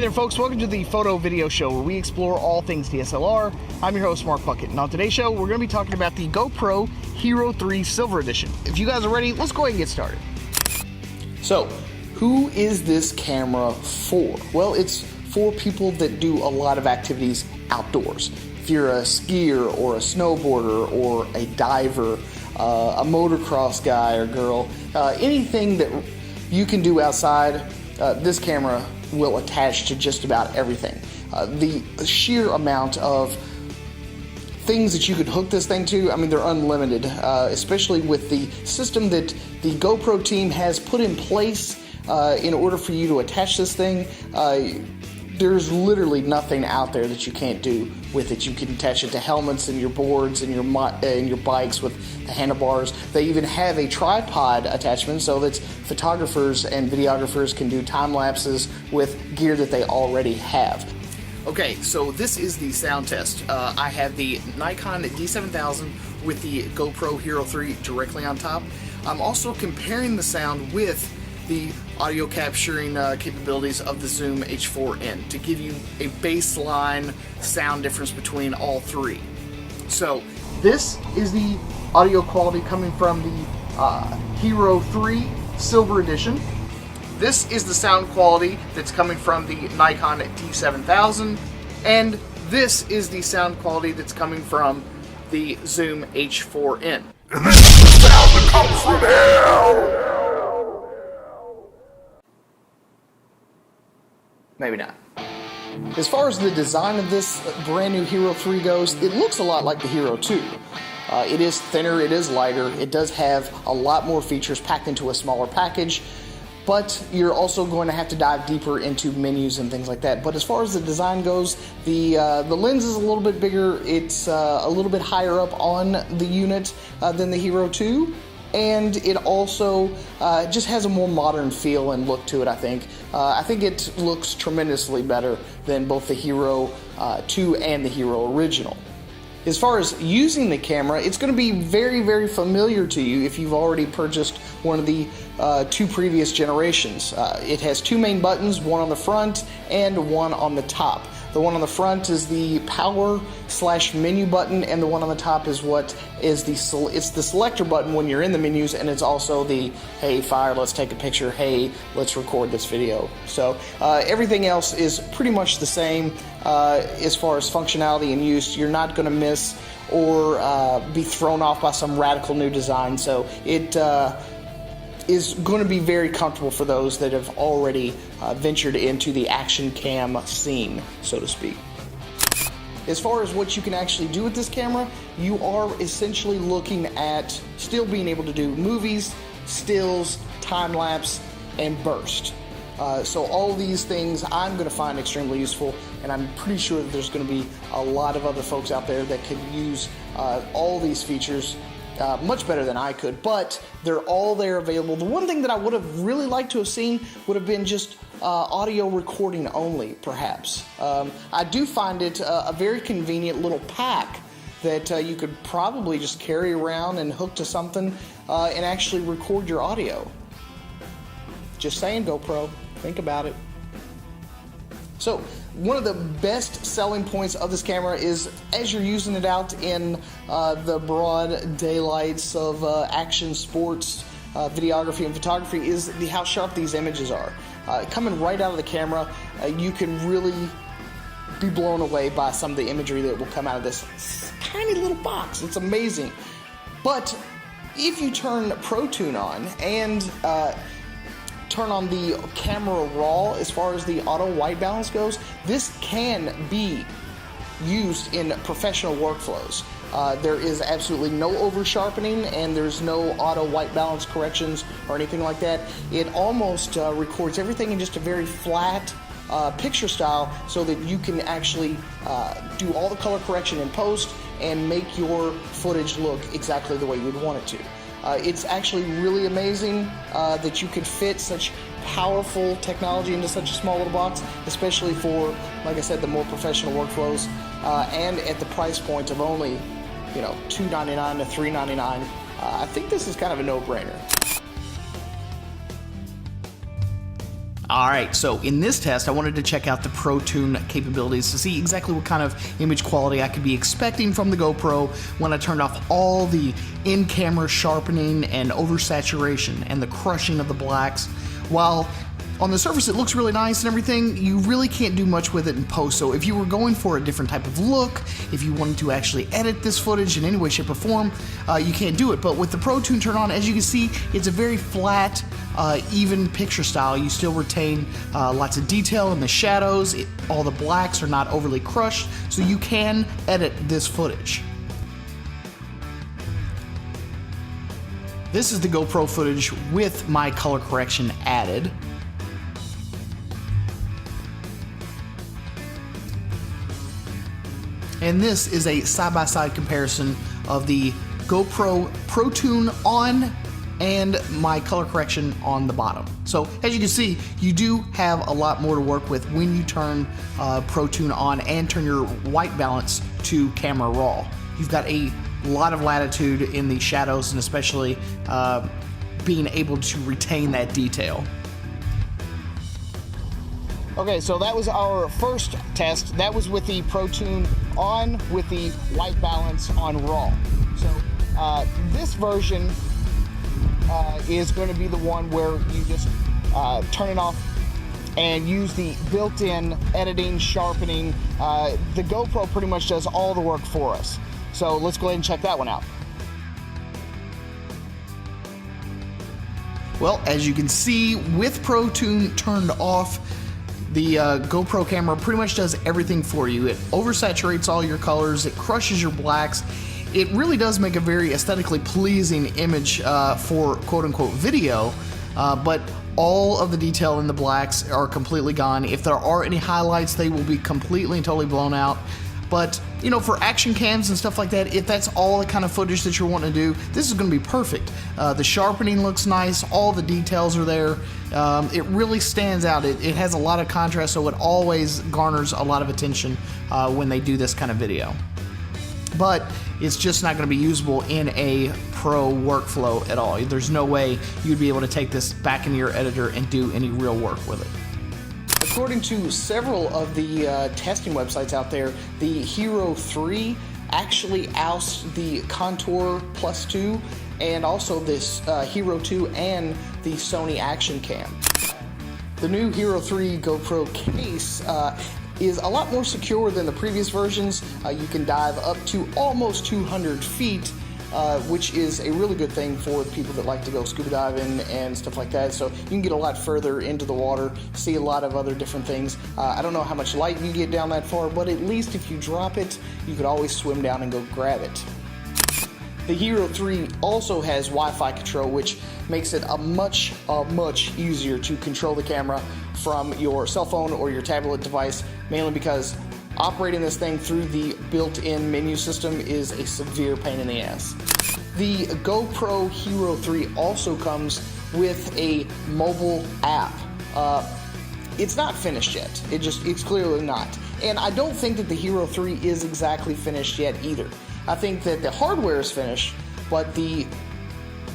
Hey there folks, welcome to the Photo Video Show where we explore all things DSLR. I'm your host Mark Puckett, and on today's show we're going to be talking about the GoPro HERO3 Silver Edition. If you guys are ready, let's go ahead and get started. So, who is this camera for? Well, it's for people that do a lot of activities outdoors. If you're a skier or a snowboarder or a diver, a motocross guy or girl, anything that you can do outside, this camera will attach to just about everything. The sheer amount of things that you could hook this thing to, I mean, they're unlimited, especially with the system that the GoPro team has put in place in order for you to attach this thing. There's literally nothing out there that you can't do with it. You can attach it to helmets and your boards and your bikes with the handlebars. They even have a tripod attachment so that photographers and videographers can do time lapses with gear that they already have. Okay, so this is the sound test. I have the Nikon D7000 with the GoPro HERO3 directly on top. I'm also comparing the sound with the audio capturing capabilities of the Zoom H4n to give you a baseline sound difference between all three. So this is the audio quality coming from the HERO3 Silver Edition. This is the sound quality that's coming from the Nikon D7000, and this is the sound quality that's coming from the Zoom H4n. And this is the sound that comes from hell! Maybe not. As far as the design of this brand new HERO3 goes, it looks a lot like the HERO2. It is thinner, it is lighter, it does have a lot more features packed into a smaller package, but you're also going to have to dive deeper into menus and things like that. But as far as the design goes, the lens is a little bit bigger, it's a little bit higher up on the unit than the HERO2. And it also just has a more modern feel and look to it, I think. I think it looks tremendously better than both the Hero 2 and the Hero original. As far as using the camera, it's going to be very, very familiar to you if you've already purchased one of the two previous generations. It has two main buttons, one on the front and one on the top. The one on the front is the power/menu button, and the one on the top is it's the selector button when you're in the menus, and it's also the hey fire, let's take a picture, hey let's record this video. So everything else is pretty much the same as far as functionality and use. You're not going to miss or be thrown off by some radical new design. So it is going to be very comfortable for those that have already ventured into the action cam scene, so to speak. As far as what you can actually do with this camera, you are essentially looking at still being able to do movies, stills, time-lapse, and burst. So all these things I'm going to find extremely useful, and I'm pretty sure that there's going to be a lot of other folks out there that could use all these features much better than I could, but they're all there available. The one thing that I would have really liked to have seen would have been just audio recording only, perhaps. I do find it a very convenient little pack that you could probably just carry around and hook to something and actually record your audio. Just saying, GoPro, think about it. So, one of the best selling points of this camera is as you're using it out in the broad daylights of action sports, videography, and photography is how sharp these images are. Coming right out of the camera, you can really be blown away by some of the imagery that will come out of this tiny little box. It's amazing. But if you turn ProTune on and turn on the camera raw as far as the auto white balance goes, this can be used in professional workflows. There is absolutely no over sharpening, and there's no auto white balance corrections or anything like that. It almost records everything in just a very flat picture style so that you can actually do all the color correction in post and make your footage look exactly the way you would want it to. It's actually really amazing that you can fit such powerful technology into such a small little box, especially for, like I said, the more professional workflows, and at the price point of only, $299 to $399. I think this is kind of a no-brainer. Alright, so in this test, I wanted to check out the Pro Tune capabilities to see exactly what kind of image quality I could be expecting from the GoPro when I turned off all the in-camera sharpening and oversaturation and the crushing of the blacks. While on the surface it looks really nice and everything, you really can't do much with it in post. So if you were going for a different type of look, if you wanted to actually edit this footage in any way, shape, or form, you can't do it. But with the Pro Tune turned on, as you can see, it's a very flat, even picture style. You still retain lots of detail in the shadows. All the blacks are not overly crushed, so you can edit this footage. This is the GoPro footage with my color correction added. And this is a side-by-side comparison of the GoPro Pro Tune on and my color correction on the bottom. So as you can see, you do have a lot more to work with when you turn Pro Tune on and turn your white balance to camera raw. You've got a lot of latitude in the shadows and especially being able to retain that detail. Okay, so that was our first test. That was with the Pro Tune on with the white balance on raw. So this version is going to be the one where you just turn it off and use the built-in editing, sharpening. The GoPro pretty much does all the work for us. So let's go ahead and check that one out. Well, as you can see, with Pro Tune turned off, the GoPro camera pretty much does everything for you. It oversaturates all your colors, it crushes your blacks. It really does make a very aesthetically pleasing image for quote-unquote video, but all of the detail in the blacks are completely gone. If there are any highlights, they will be completely and totally blown out. But, you know, for action cams and stuff like that, if that's all the kind of footage that you're wanting to do, this is going to be perfect. The sharpening looks nice, all the details are there. It really stands out. It has a lot of contrast, so it always garners a lot of attention when they do this kind of video. But it's just not going to be usable in a pro workflow at all. There's no way you'd be able to take this back into your editor and do any real work with it. According to several of the testing websites out there, the Hero 3 actually ousts the Contour Plus 2 and also this Hero 2 and the Sony Action Cam. The new Hero 3 GoPro case is a lot more secure than the previous versions. You can dive up to almost 200 feet, which is a really good thing for people that like to go scuba diving and stuff like that. So you can get a lot further into the water, see a lot of other different things. I don't know how much light you get down that far, but at least if you drop it, you could always swim down and go grab it. The Hero 3 also has Wi-Fi control, which makes it much easier to control the camera from your cell phone or your tablet device, mainly because operating this thing through the built-in menu system is a severe pain in the ass. The GoPro Hero 3 also comes with a mobile app. It's not finished yet. It's clearly not. And I don't think that the Hero 3 is exactly finished yet either. I think that the hardware is finished, but the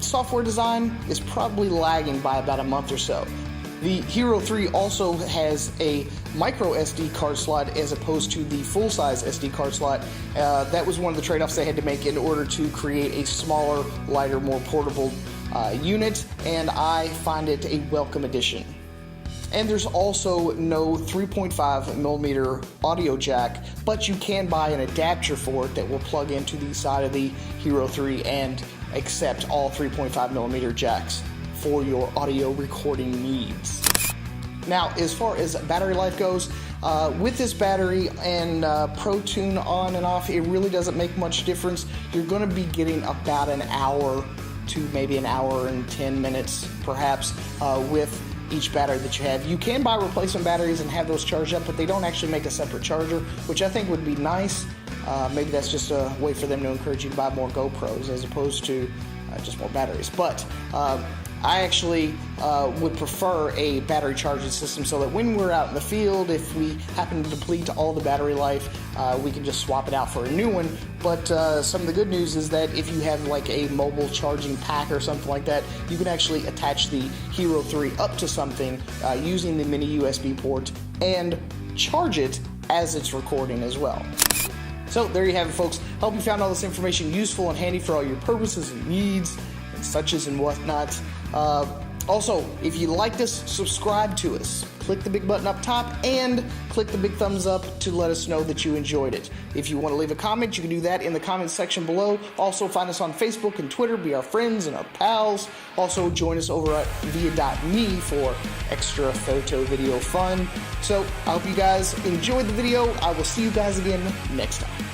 software design is probably lagging by about a month or so. The Hero 3 also has a micro SD card slot as opposed to the full-size SD card slot. That was one of the trade-offs they had to make in order to create a smaller, lighter, more portable unit, and I find it a welcome addition. And there's also no 3.5mm audio jack, but you can buy an adapter for it that will plug into the side of the Hero 3 and accept all 3.5mm jacks for your audio recording needs. Now, as far as battery life goes, with this battery and Pro Tune on and off, it really doesn't make much difference. You're going to be getting about an hour to maybe an hour and 10 minutes, perhaps, with each battery that you have. You can buy replacement batteries and have those charged up, but they don't actually make a separate charger, which I think would be nice. Maybe that's just a way for them to encourage you to buy more GoPros as opposed to just more batteries. But I actually would prefer a battery charging system so that when we're out in the field, if we happen to deplete all the battery life, we can just swap it out for a new one. But some of the good news is that if you have like a mobile charging pack or something like that, you can actually attach the Hero 3 up to something using the mini USB port and charge it as it's recording as well. So there you have it, folks. Hope you found all this information useful and handy for all your purposes and needs and suches and whatnot. Also, if you like this, subscribe to us. Click the big button up top and click the big thumbs up to let us know that you enjoyed it. If you want to leave a comment, you can do that in the comments section below. Also, find us on Facebook and Twitter, be our friends and our pals. Also, join us over at via.me for extra photo video fun. So, I hope you guys enjoyed the video. I will see you guys again next time.